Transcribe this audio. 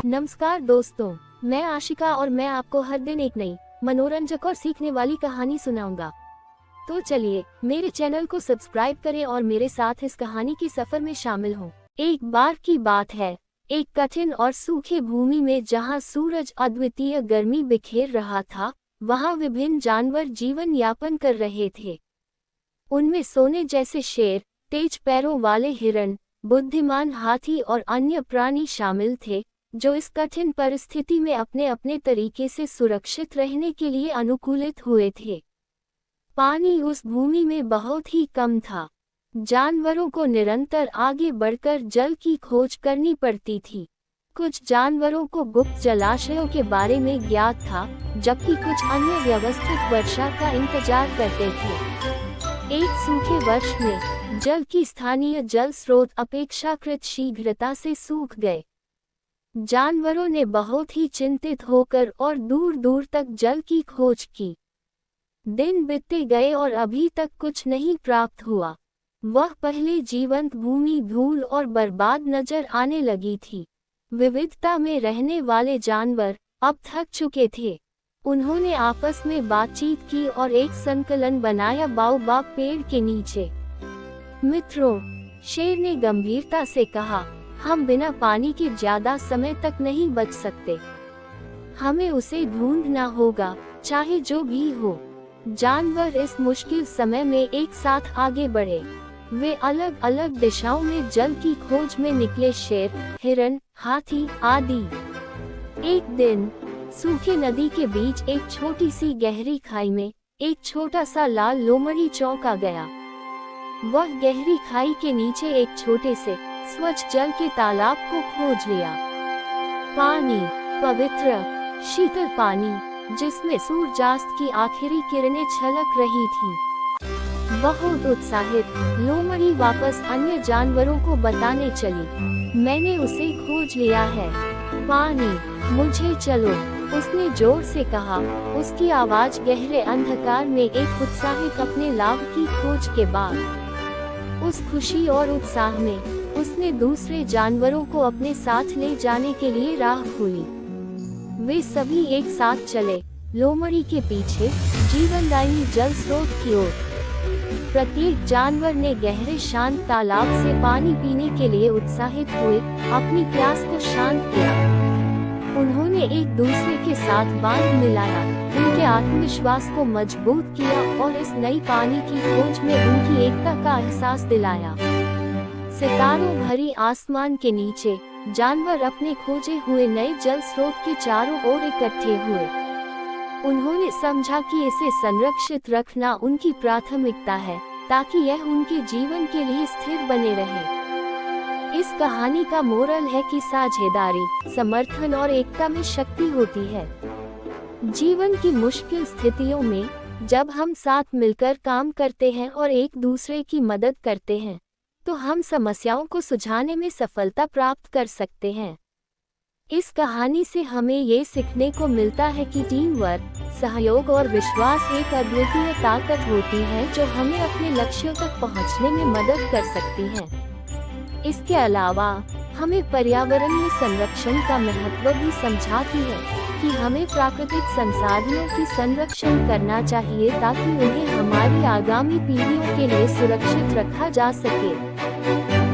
नमस्कार दोस्तों, मैं आशिका और मैं आपको हर दिन एक नई मनोरंजक और सीखने वाली कहानी सुनाऊंगा। तो चलिए मेरे चैनल को सब्सक्राइब करें और मेरे साथ इस कहानी की सफर में शामिल हों। एक बार की बात है, एक कठिन और सूखे भूमि में जहां सूरज अद्वितीय गर्मी बिखेर रहा था, वहां विभिन्न जानवर जीवन यापन कर रहे थे। उनमें सोने जैसे शेर, तेज पैरों वाले हिरण, बुद्धिमान हाथी और अन्य प्राणी शामिल थे, जो इस कठिन परिस्थिति में अपने अपने तरीके से सुरक्षित रहने के लिए अनुकूलित हुए थे। पानी उस भूमि में बहुत ही कम था। जानवरों को निरंतर आगे बढ़कर जल की खोज करनी पड़ती थी। कुछ जानवरों को गुप्त जलाशयों के बारे में ज्ञात था, जबकि कुछ अन्य व्यवस्थित वर्षा का इंतजार करते थे। एक सूखे वर्ष में जल की स्थानीय जल स्रोत अपेक्षाकृत शीघ्रता से सूख गए। जानवरों ने बहुत ही चिंतित होकर और दूर दूर तक जल की खोज की। दिन बीतते गए और अभी तक कुछ नहीं प्राप्त हुआ। वह पहले जीवंत भूमि धूल और बर्बाद नजर आने लगी थी। विविधता में रहने वाले जानवर अब थक चुके थे। उन्होंने आपस में बातचीत की और एक संकलन बनाया बाओबाब पेड़ के नीचे। मित्रों, शेर ने गंभीरता से कहा, हम बिना पानी के ज्यादा समय तक नहीं बच सकते। हमें उसे ढूंढना होगा, चाहे जो भी हो। जानवर इस मुश्किल समय में एक साथ आगे बढ़े। वे अलग अलग दिशाओं में जल की खोज में निकले। शेर, हिरण, हाथी आदि। एक दिन सूखी नदी के बीच एक छोटी सी गहरी खाई में एक छोटा सा लाल लोमड़ी चौंका गया। वह गहरी खाई के नीचे एक छोटे से स्वच्छ जल के तालाब को खोज लिया। पानी, पवित्र शीतल पानी, जिसमें सूर्यास्त की आखिरी किरणें छलक रही थी। बहुत उत्साहित लोमड़ी वापस अन्य जानवरों को बताने चली, मैंने उसे खोज लिया है। पानी, मुझे चलो, उसने जोर से कहा। उसकी आवाज गहरे अंधकार में एक उत्साहित अपने लाभ की खोज के बाद। उस खुशी और उत्साह में उसने दूसरे जानवरों को अपने साथ ले जाने के लिए राह खोली। वे सभी एक साथ चले, लोमड़ी के पीछे, जीवनदायी जल स्रोत की ओर। प्रत्येक जानवर ने गहरे शांत तालाब से पानी पीने के लिए उत्साहित हुए अपनी प्यास को शांत किया। उन्होंने एक दूसरे के साथ बांध मिलाया, उनके आत्मविश्वास को मजबूत किया और इस नई पानी की खोज में उनकी एकता का एहसास दिलाया। सितारों भरी आसमान के नीचे जानवर अपने खोजे हुए नए जल स्रोत के चारों ओर इकट्ठे हुए। उन्होंने समझा कि इसे संरक्षित रखना उनकी प्राथमिकता है, ताकि यह उनके जीवन के लिए स्थिर बने रहे। इस कहानी का मोरल है कि साझेदारी, समर्थन और एकता में शक्ति होती है। जीवन की मुश्किल स्थितियों में जब हम साथ मिलकर काम करते हैं और एक दूसरे की मदद करते हैं, तो हम समस्याओं को सुलझाने में सफलता प्राप्त कर सकते हैं। इस कहानी से हमें ये सीखने को मिलता है कि टीम वर्क, सहयोग और विश्वास एक अद्वितीय ताकत होती है, जो हमें अपने लक्ष्यों तक पहुंचने में मदद कर सकती है। इसके अलावा हमें पर्यावरणीय संरक्षण का महत्व भी समझाती है कि हमें प्राकृतिक संसाधनों की संरक्षण करना चाहिए, ताकि उन्हें हमारी आगामी पीढ़ियों के लिए सुरक्षित रखा जा सके।